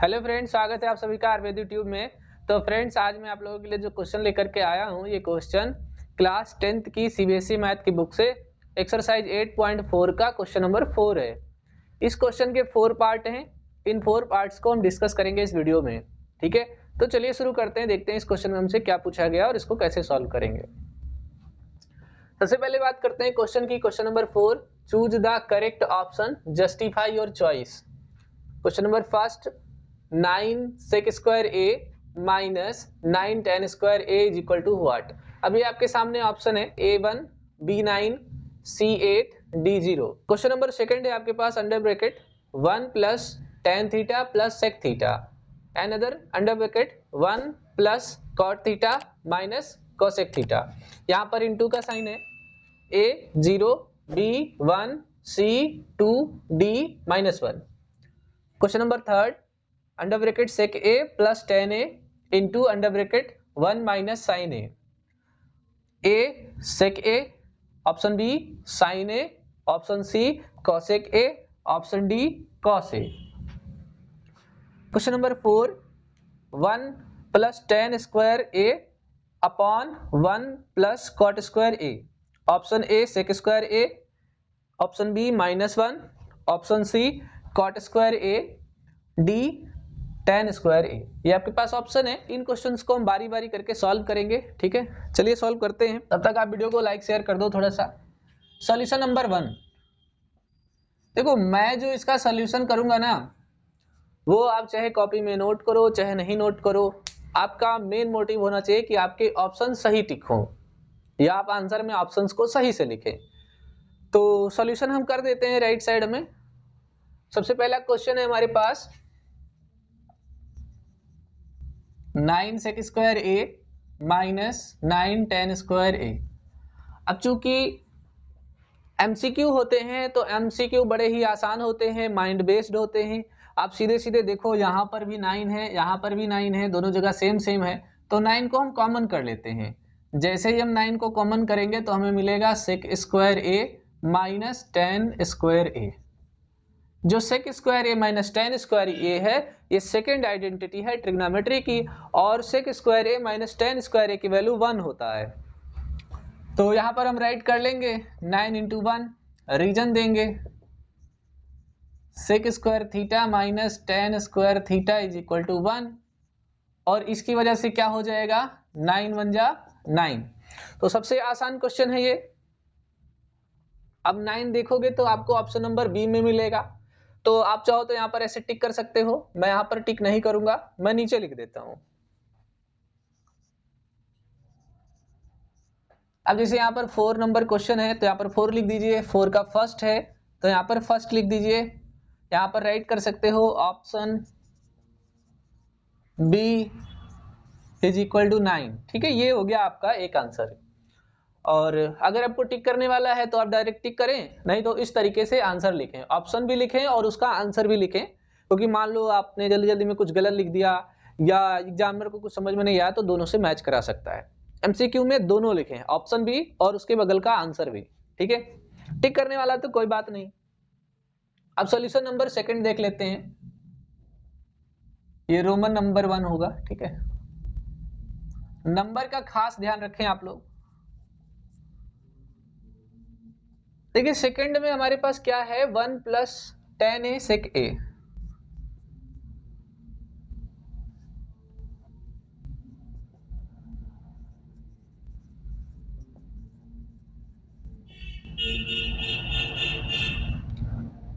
Hello friends, स्वागत है आप सभी का आयुर्वेद यूट्यूब में। तो फ्रेंड्स, आज मैं आप लोगों के लिए जो क्वेश्चन लेकर के आया हूँ, ये क्वेश्चन क्लास 10th की सीबीएसई मैथ की बुक से एक्सरसाइज 8.4 का क्वेश्चन नंबर 4 है। इस क्वेश्चन के 4 पार्ट हैं। इन 4 पार्ट्स को हम डिस्कस करेंगे इस वीडियो में। ठीक है, तो चलिए शुरू करते हैं, देखते हैं इस क्वेश्चन में हमसे क्या पूछा गया और इसको कैसे सॉल्व करेंगे। सबसे पहले बात करते हैं क्वेश्चन की। Question number 4, choose the correct option, justify your choice. Question number first, 9 sec square a minus 9 tan square a is equal to what? अभी आपके सामने ऑप्शन है A1, B9, C8, D0। Question number second है आपके पास under bracket 1 plus tan theta plus sec theta, another under bracket 1 plus cot theta minus cosec theta। यहाँ पर into का साइन है, A0, B1, C2, D -1। Question number third, under bracket sec a plus tan a into under bracket 1 minus sine a sec a, option B sine a, option C cosec a, option D cos a। Question number 4, 1 plus tan square a upon 1 plus cot square a, option A sec square a, option B -1, option C cot square a, D tan square a। ये आपके पास option है। इन questions को हम बारी बारी करके solve करेंगे। ठीक है, चलिए सॉल्व करते हैं। तब तक आप वीडियो को लाइक शेयर कर दो थोड़ा सा। सॉल्यूशन नंबर 1, देखो मैं जो इसका सॉल्यूशन करूंगा ना, वो आप चाहे कॉपी में नोट करो चाहे नहीं नोट करो, आपका मेन मोटिव होना चाहिए कि आपके ऑप्शन सही टिक हो या आप आंसर में ऑप्शंस को सही से लिखें। तो सॉल्यूशन हम कर देते हैं राइट साइड में। सबसे पहला क्वेश्चन है हमारे पास 9 sec square a minus 9 tan square a। अब चूंकि एमसीक्यू होते हैं तो एमसीक्यू बड़े ही आसान होते हैं, माइंड बेस्ड होते हैं। आप सीधे सीधे देखो, यहाँ पर भी 9 है, यहाँ पर भी 9 है, दोनों जगह सेम सेम है, तो 9 को हम कॉमन कर लेते हैं। जैसे ही हम 9 को कॉमन करेंगे तो हमें मिलेगा sec square a minus tan square a। जो sec square a minus tan square a है, ये सेकेंड आइडेंटिटी है ट्रिग्नोमेट्री की, और sec square a minus tan square a की वैल्यू 1 होता है। तो यहाँ पर हम राइट कर लेंगे 9 इंटू 1, रीजन देंगे sec square theta minus tan square theta is equal to 1, और इसकी वजह से क्या हो जाएगा, 9 1 जा 9। तो सबसे आसान क्वेश्चन है ये। अब 9 देखोगे तो आपको ऑप्शन नंबर बी में मिलेगा। तो आप चाहो तो यहाँ पर ऐसे टिक कर सकते हो, मैं यहाँ पर टिक नहीं करूंगा, मैं नीचे लिख देता हूं। अब जैसे यहाँ पर 4 नंबर क्वेश्चन है तो यहाँ पर 4 लिख दीजिए, 4 का फर्स्ट है तो यहाँ पर फर्स्ट लिख दीजिए। यहाँ पर राइट कर सकते हो option B is equal to 9। ठीक है, ये हो गया आपका एक आंसर। और अगर आपको टिक करने वाला है तो आप डायरेक्ट टिक करें, नहीं तो इस तरीके से आंसर लिखें, ऑप्शन भी लिखें और उसका आंसर भी लिखें। क्योंकि मान लो आपने जल्दी जल्दी में कुछ गलत लिख दिया या एग्जामिनर को कुछ समझ में नहीं आया तो दोनों से मैच करा सकता है। एमसीक्यू में दोनों लिखें, ऑप्शन भी और उसके बगल का आंसर भी। ठीक है, टिक करने वाला तो कोई बात नहीं। अब सॉल्यूशन नंबर सेकंड देख लेते हैं। ये रोमन नंबर 1 होगा। ठीक है, नंबर का खास ध्यान रखें आप लोग। देखिए सेकंड में हमारे पास क्या है, 1 plus tan a sec a।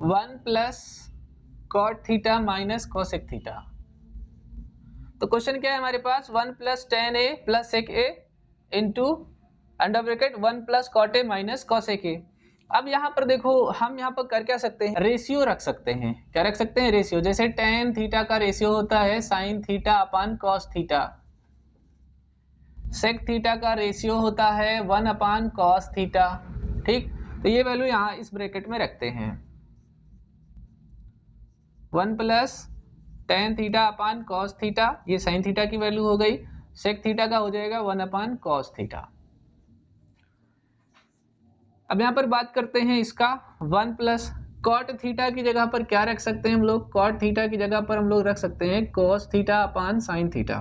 One plus cot theta minus cosec theta. तो क्वेश्चन क्या है हमारे पास, 1 plus tan a plus sec a into under bracket 1 plus cot a minus cosec a। अब यहाँ पर देखो, हम यहाँ पर कर क्या सकते हैं, रेशियो रख सकते हैं। क्या रख सकते हैं, रेशियो। जैसे tan थीटा का रेशियो होता है sin theta upon cos theta, sec theta का रेशियो होता है 1 अपान cos थीटा। ठीक, तो ये वैल्यू यहाँ इस ब्रैकेट में रखते हैं, 1 plus tan theta upon cos theta, ये sin थीटा की वैल्यू हो गई, sec थीटा का हो जाएगा 1 अपान cos थीटा। अब यहाँ पर बात करते हैं इसका 1 प्लस कॉट थीटा की जगह पर क्या रख सकते हैं हम लोग? कॉट थीटा की जगह पर हम लोग रख सकते हैं cos theta upon sine theta.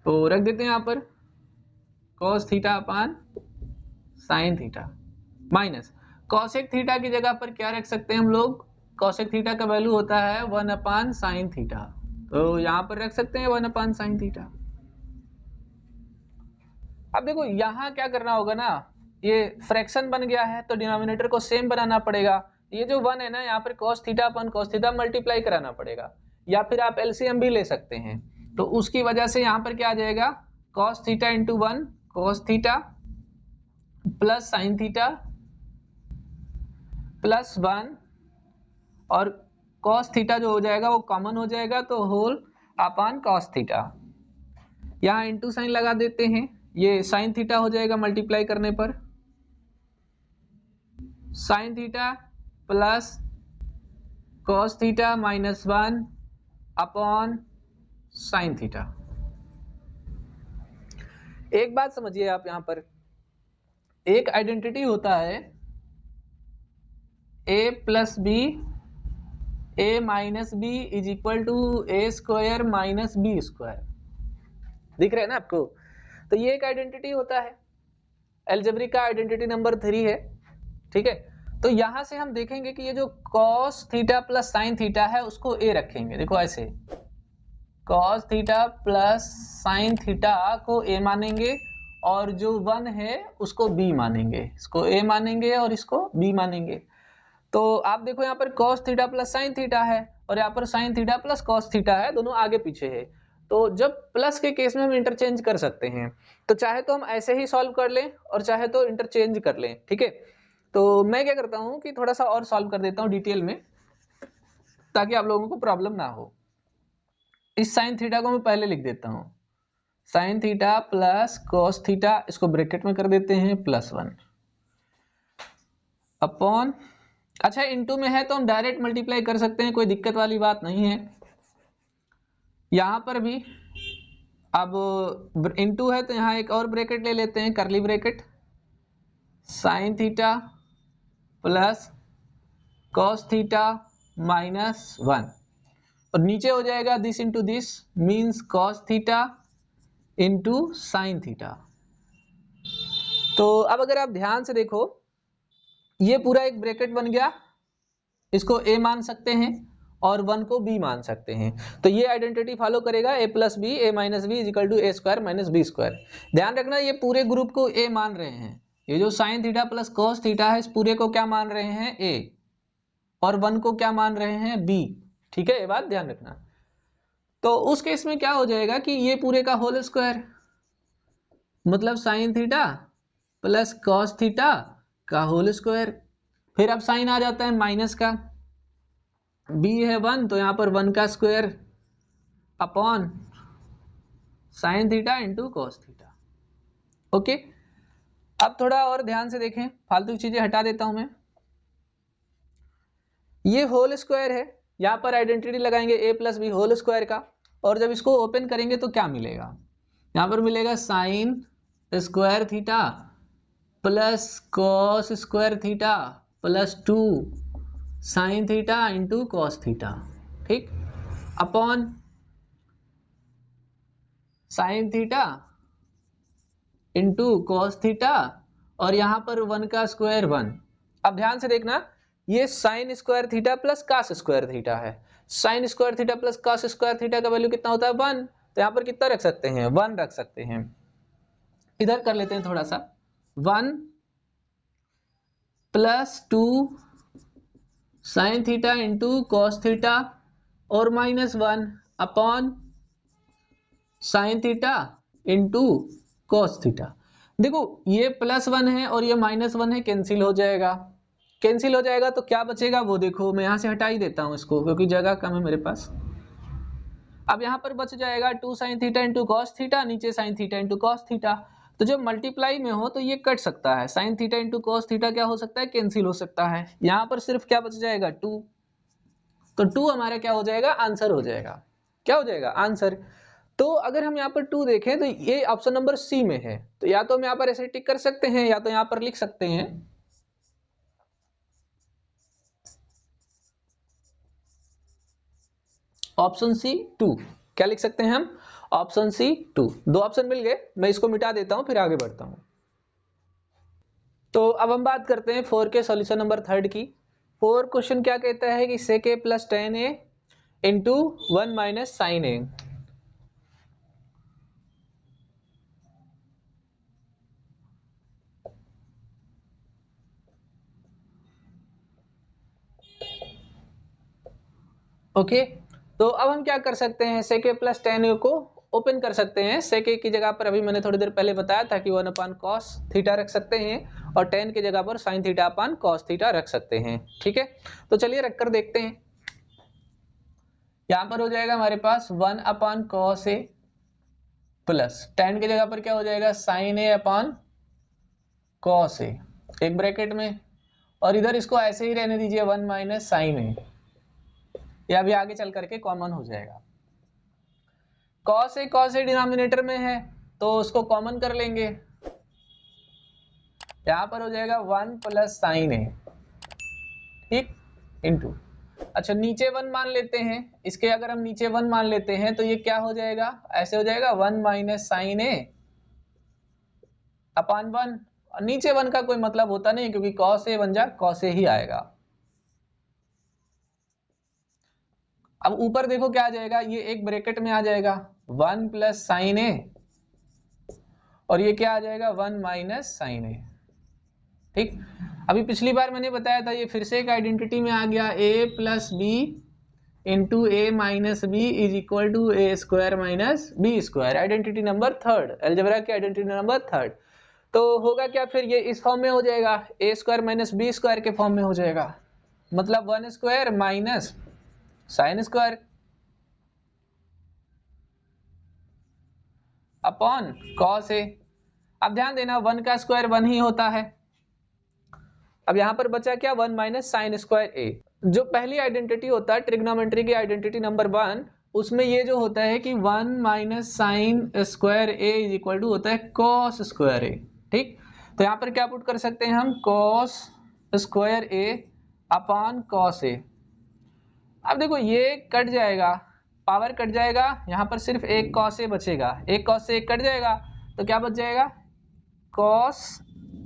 तो रख देते हैं यहाँ पर cos theta upon sine theta minus cosec theta की जगह पर क्या रख सकते हैं हम लोग? कॉसेक थीटा का वैल्यू होता है 1 अपान साइन थीटा, तो यहाँ पर रख सकते हैं 1 अपान साइन थीटा। अब देखो यहाँ क्या करना होगा ना, ये फ्रैक्शन बन गया है तो डिनोमिनेटर को सेम बनाना पड़ेगा। ये जो 1 है ना, यहाँ पर cos थीटा अपन cos थीटा मल्टीप्लाई कराना पड़ेगा, या फिर आप एलसीएम भी ले सकते हैं। तो उसकी वजह से यहाँ पर क्या आ जाएगा, cos theta into 1 cos theta plus sine theta plus 1, और cos थीटा जो हो जाएगा वो कॉमन हो जाएगा, तो होल अपान cos थीटा। यहाँ इंटू साइन लगा देते हैं, ये साइन थीटा हो जाएगा मल्टीप्लाई करने पर, sine theta plus cos theta minus 1 upon sine theta. एक बात समझिए आप, यहाँ पर एक आइडेंटिटी होता है a plus B a minus B is equal to A square minus B square. दिख रहा है ना आपको? तो ये एक आइडेंटिटी होता है, अलजेब्रिक का आइडेंटिटी नंबर 3 है, ठीक है। तो यहां से हम देखेंगे कि ये जो cos theta plus sine theta है उसको a रखेंगे। देखो ऐसे cos theta plus sine theta को a मानेंगे, और जो 1 है उसको b मानेंगे, इसको a मानेंगे और इसको b मानेंगे। तो आप देखो यहाँ पर cos theta plus sine theta है, और यहाँ पर sine theta plus cos theta है, दोनों आगे पीछे है। तो जब प्लस के केस में हम इंटरचेंज कर सकते हैं, तो चाहे तो हम ऐसे ही सॉल्व कर लें और चाहे तो इंटरचेंज कर लें, ठीक है। तो मैं क्या करता हूँ कि थोड़ा सा और सॉल्व कर देता हूँ डिटेल में, ताकि आप लोगों को प्रॉब्लम ना हो। इस साइन थीटा को मैं पहले लिख देता हूँ, sine theta plus cos theta, इसको ब्रैकेट में कर देते हैं +1 अपॉन, अच्छा इनटू में है तो हम डायरेक्ट मल्टीप्लाई कर सकते हैं, कोई दिक्कत वाली बात नहीं है। यहां पर भी अब इनटू है तो यहाँ एक और ब्रैकेट ले लेते हैं, curly bracket, sine theta plus cos theta minus 1, और नीचे हो जाएगा this into this means cos theta into sine theta. तो अब अगर आप ध्यान से देखो, ये पूरा एक ब्रैकेट बन गया, इसको a मान सकते हैं और 1 को b मान सकते हैं। तो ये आइडेंटिटी फॉलो करेगा a plus B A minus B is equal to A square minus B square. ध्यान रखना ये पूरे ग्रुप को a मान रहे हैं, ये जो sine theta plus cos theta है इस पूरे को क्या मान रहे हैं a, और 1 को क्या मान रहे हैं b, ठीक है, ये बात ध्यान रखना। तो उस केस में क्या हो जाएगा कि ये पूरे का होल स्क्वायर, मतलब sine theta plus cos theta का होल स्क्वायर। फिर अब साइन आ जाता है माइनस का, b है 1 तो यहाँ पर 1 का square upon sine theta into cos theta. Okay, अब थोड़ा और ध्यान से देखें, फालतू की चीजें हटा देता हूं मैं। ये होल स्क्वायर है, यहाँ पर आइडेंटिटी लगाएंगे a plus B whole square का, और जब इसको ओपन करेंगे तो क्या मिलेगा, यहाँ पर मिलेगा sine square theta plus cos square theta plus 2 sine theta into cos theta, ठीक, upon sine theta into cos theta, और यहां पर 1 का स्क्वायर 1। अब ध्यान से देखना, ये sine square theta plus cos square theta है, sine square theta plus cos square theta का वैल्यू कितना होता है 1, तो यहाँ पर कितना रख सकते हैं 1 रख सकते हैं। इधर कर लेते हैं थोड़ा सा, 1 plus 2 sine theta into cos theta और minus 1 upon sine theta into cos theta. देखो ये +1 है और ये -1 है, कैंसिल हो जाएगा, कैंसिल हो जाएगा तो क्या बचेगा वो देखो, मैं यहां से हटा ही देता हूं इसको क्योंकि जगह कम है मेरे पास। अब यहां पर बच जाएगा 2 sine theta into cos theta, नीचे sine theta into cos theta. तो जब मल्टीप्लाई में हो तो ये कट सकता है, sign theta into cos theta क्या हो सकता है, कैंसिल हो सकता है। यहां पर सिर्फ क्या बच जाएगा 2, तो 2 हमारा क्या हो जाएगा, आंसर हो जाएगा। क्या हो जाएगा, आंसर। तो अगर हम यहाँ पर 2 देखें तो ये ऑप्शन नंबर सी में है, तो या तो हम यहाँ पर ऐसे टिक कर सकते हैं या तो यहाँ पर लिख सकते हैं ऑप्शन सी 2। क्या लिख सकते हैं हम? Option C 2। दो ऑप्शन मिल गए, मैं इसको मिटा देता हूं फिर आगे बढ़ता हूं। तो अब हम बात करते हैं 4 के सॉल्यूशन नंबर 3 की। 4 क्वेश्चन क्या कहता है कि sec a plus tan a into 1 minus sine A. Okay, तो अब हम क्या कर सकते हैं, sec a plus tan a को ओपन कर सकते हैं। sec a की जगह पर अभी मैंने थोड़ी देर पहले बताया था कि 1 अपान cos थीटा रख सकते हैं और tan की जगह पर sin theta upon cos theta रख सकते हैं। ठीक है, तो चलिए रखकर देखते हैं। यहां पर हो जाएगा हमारे पास 1 अपान cos a प्लस tan की जगह पर क्या हो जाएगा sin a upon cos a, एक ब्रैकेट में, और इधर इसको ऐसे ही रहने दीजिए 1 माइनस साइन ए, या भी आगे चल करके कॉमन हो जाएगा। cos a डिनोमिनेटर में है तो उसको कॉमन कर लेंगे, यहां पर हो जाएगा 1 प्लस साइन ए, ठीक, इनटू, अच्छा नीचे 1 मान लेते हैं, इसके अगर हम नीचे 1 मान लेते हैं तो ये क्या हो जाएगा, ऐसे हो जाएगा 1 माइनस साइन ए अपान 1, और नीचे 1 का कोई मतलब होता नहीं क्योंकि cos a बन जा cos a ही आएगा। अब ऊपर देखो क्या आ जाएगा, ये एक ब्रैकेट में आ जाएगा 1 प्लस साइन ए, और ये क्या आ जाएगा 1 माइनस साइन ए। ठीक, अभी पिछली बार मैंने बताया था, ये फिर से एक आइडेंटिटी में आ गया, a plus B into A minus B is equal to A square minus B square. Identity number 3, algebra की आइडेंटिटी नंबर 3। तो होगा क्या फिर, ये इस फॉर्म में हो जाएगा, A square minus B square के फॉर्म में हो जाएगा, मतलब 1 square minus sine square upon cos A. अब ध्यान देना 1 का स्क्वायर 1 ही होता है। अब यहां पर बचा क्या, 1 माइनस साइन स्क्वायर ए। जो पहली आइडेंटिटी होता है ट्रिग्नोमेट्री की आइडेंटिटी नंबर 1, उसमें ये जो होता है कि 1 minus sine square A is equal to होता है कॉस स्क्वायर ए। ठीक, तो यहां पर क्या पुट कर सकते हैं हम, cos square A upon cos A. अब देखो ये कट जाएगा, पावर कट जाएगा, यहां पर सिर्फ एक कॉस ए बचेगा, एक कॉस से एक कट जाएगा तो क्या बच जाएगा, कॉस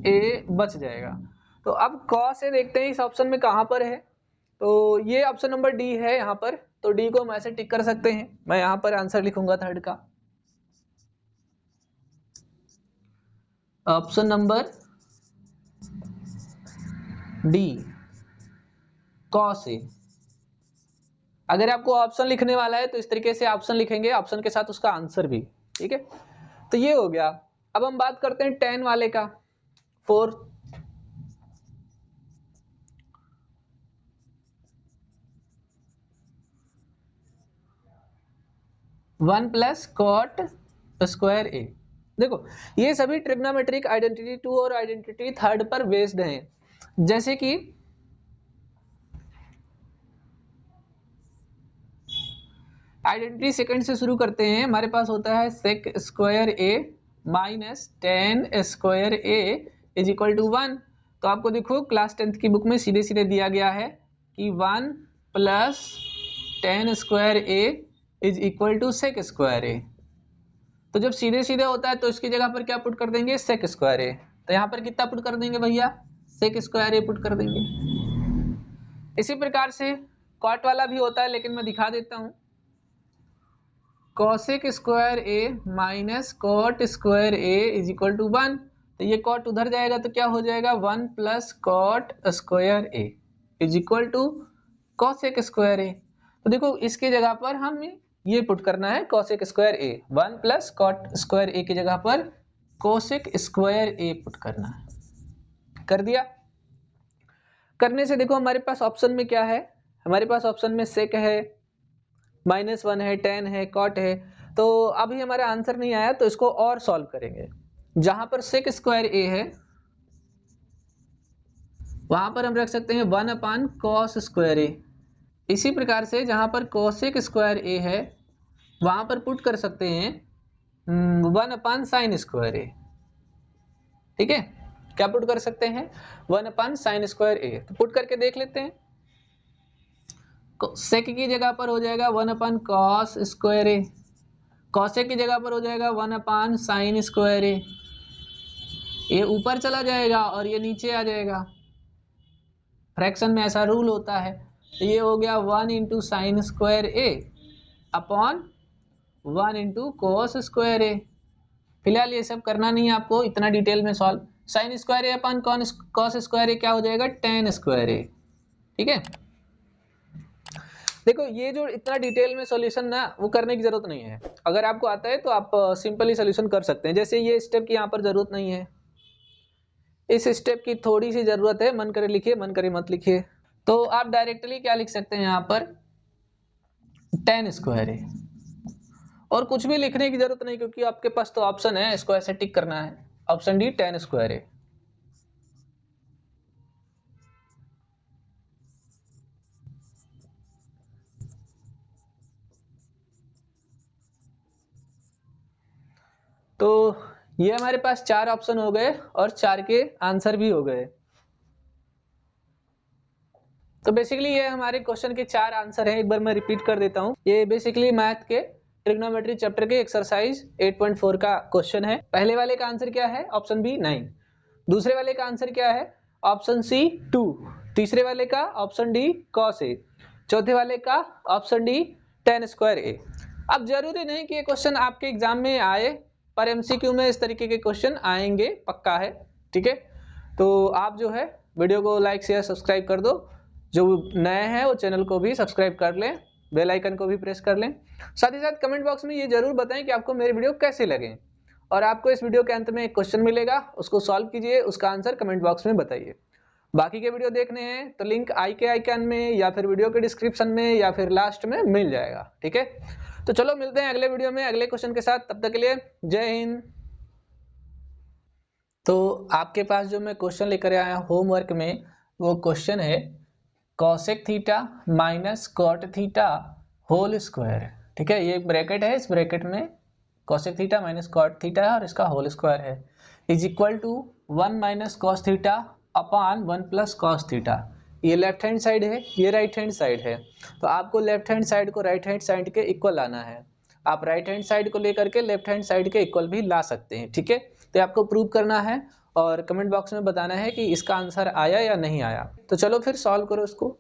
ए बच जाएगा। तो अब कॉस ए देखते हैं इस ऑप्शन में कहां पर है, तो ये ऑप्शन नंबर डी है यहाँ पर, तो डी को हम ऐसे टिक कर सकते हैं। मैं यहाँ पर आंसर लिखूंगा 3 का, option number D cos A. अगर आपको ऑप्शन लिखने वाला है तो इस तरीके से ऑप्शन लिखेंगे, ऑप्शन के साथ उसका आंसर भी। ठीक है, तो ये हो गया। अब हम बात करते हैं 10 वाले का, 4। 1 प्लस कॉट स्क्वायर ए। देखो ये सभी ट्रिग्नोमेट्रिक आइडेंटिटी 2 और आइडेंटिटी 3 पर बेस्ड हैं। जैसे कि आइडेंटिटी सेकंड से शुरू करते हैं, हमारे पास होता है sec square A minus tan square A is equal to 1। तो आपको देखो क्लास 10th की बुक में सीधे सीधे दिया गया है कि 1 plus tan square A is equal to sec square A. तो जब सीधे सीधे होता है तो इसकी जगह पर क्या पुट कर देंगे, सेक स्क्वायर ए। तो यहाँ पर कितना पुट कर देंगे भैया, सेक स्क्वायर ए पुट कर देंगे। इसी प्रकार से कॉट वाला भी होता है, लेकिन मैं दिखा देता हूँ, cosec square A minus cot square A is equal to 1। तो ये कॉट उधर जाएगा तो क्या हो जाएगा, 1 plus cot square A is equal to cosec square A. तो देखो इसकी जगह पर हम ये पुट करना है कॉसेक स्क्वायर ए, 1 प्लस कॉट स्क्वायर ए की जगह पर कोसेक स्क्वायर ए पुट करना है। कर दिया। करने से देखो हमारे पास ऑप्शन में क्या है, हमारे पास ऑप्शन में सेक है, -1 है, tan है, cot है। तो अभी हमारा आंसर नहीं आया तो इसको और सॉल्व करेंगे। जहां पर सेक स्क्वायर ए है वहां पर हम रख सकते हैं 1 अपान कॉस स्क्वायर ए। इसी प्रकार से जहां पर कोसेक स्क्वायर ए है वहां पर पुट कर सकते हैं 1 अपान साइन स्क्वायर ए। ठीक है, क्या पुट कर सकते हैं, 1 अपान साइन स्क्वायर ए। तो पुट करके देख लेते हैं। सेक की जगह पर हो जाएगा 1/cos स्क्वायर ए, कॉसेक की जगह पर हो जाएगा 1/sin स्क्वायर ए। ये ऊपर चला जाएगा और ये नीचे आ जाएगा, फ्रैक्शन में ऐसा रूल होता है। तो ये हो गया 1 इंटू साइन स्क्वायर ए अपॉन 1 इंटू कोस स्क्वायर ए। फिलहाल ये सब करना नहीं है आपको इतना डिटेल में सॉल्व। साइन स्क्वायर ए अपॉन कॉस स्क्वायर ए क्या हो जाएगा, टेन स्क्वायर ए। ठीक है, देखो ये जो इतना डिटेल में सॉल्यूशन ना वो करने की जरूरत नहीं है। अगर आपको आता है तो आप सिंपली सॉल्यूशन कर सकते हैं। जैसे ये स्टेप की यहाँ पर जरूरत नहीं है, इस स्टेप की थोड़ी सी जरूरत है, मन करे लिखिए मन करे मत लिखिए। तो आप डायरेक्टली क्या लिख सकते हैं यहाँ पर, टेन स्क्वायर ए, और कुछ भी लिखने की जरूरत नहीं क्योंकि आपके पास तो ऑप्शन है, इसको ऐसे टिक करना है, option D ten square A. तो ये हमारे पास चार ऑप्शन हो गए और चार के आंसर भी हो गए। तो बेसिकली ये हमारे क्वेश्चन के चार आंसर हैं। एक बार मैं रिपीट कर देता हूँ। ये बेसिकली मैथ के ट्रिग्नोमेट्री चैप्टर के एक्सरसाइज 8.4 का क्वेश्चन है। पहले वाले का आंसर क्या है, ऑप्शन बी 9। दूसरे वाले का आंसर क्या है, ऑप्शन सी 2। तीसरे वाले का ऑप्शन डी cos ए। चौथे वाले का ऑप्शन डी tan स्क्वायर ए। अब जरूरी नहीं कि ये क्वेश्चन आपके एग्जाम में आए, पर एमसीक्यू में इस तरीके के क्वेश्चन आएंगे, पक्का है। ठीक है, तो आप जो है वीडियो को लाइक शेयर सब्सक्राइब कर दो। जो नए हैं वो चैनल को भी सब्सक्राइब कर लें, बेल आइकन को भी प्रेस कर लें। साथ ही साथ कमेंट बॉक्स में ये जरूर बताएं कि आपको मेरे वीडियो कैसे लगे। और आपको इस वीडियो के अंत में एक क्वेश्चन मिलेगा, उसको सॉल्व कीजिए, उसका आंसर कमेंट बॉक्स में बताइए। बाकी के वीडियो देखने हैं तो लिंक आई के आइकन में या फिर वीडियो के डिस्क्रिप्शन में या फिर लास्ट में मिल जाएगा। ठीक है, तो चलो मिलते हैं अगले वीडियो में अगले क्वेश्चन के साथ। तब तक के लिए जय हिंद। तो आपके पास जो मैं क्वेश्चन लेकर आया होमवर्क में, वो क्वेश्चन है cosec theta minus cot theta whole square. ठीक है, ये एक ब्रैकेट है, इस ब्रैकेट में cosec theta minus cot theta है और इसका होल स्क्वायर है, is equal to 1 minus cos theta upon 1 plus cos theta. ये लेफ्ट हैंड साइड है, ये राइट हैंड साइड है। तो आपको लेफ्ट हैंड साइड को राइट हैंड साइड के इक्वल लाना है। आप राइट हैंड साइड को लेकर के लेफ्ट हैंड साइड के इक्वल भी ला सकते हैं। ठीक है, तो आपको प्रूव करना है और कमेंट बॉक्स में बताना है कि इसका आंसर आया या नहीं आया। तो चलो फिर सॉल्व करो इसको।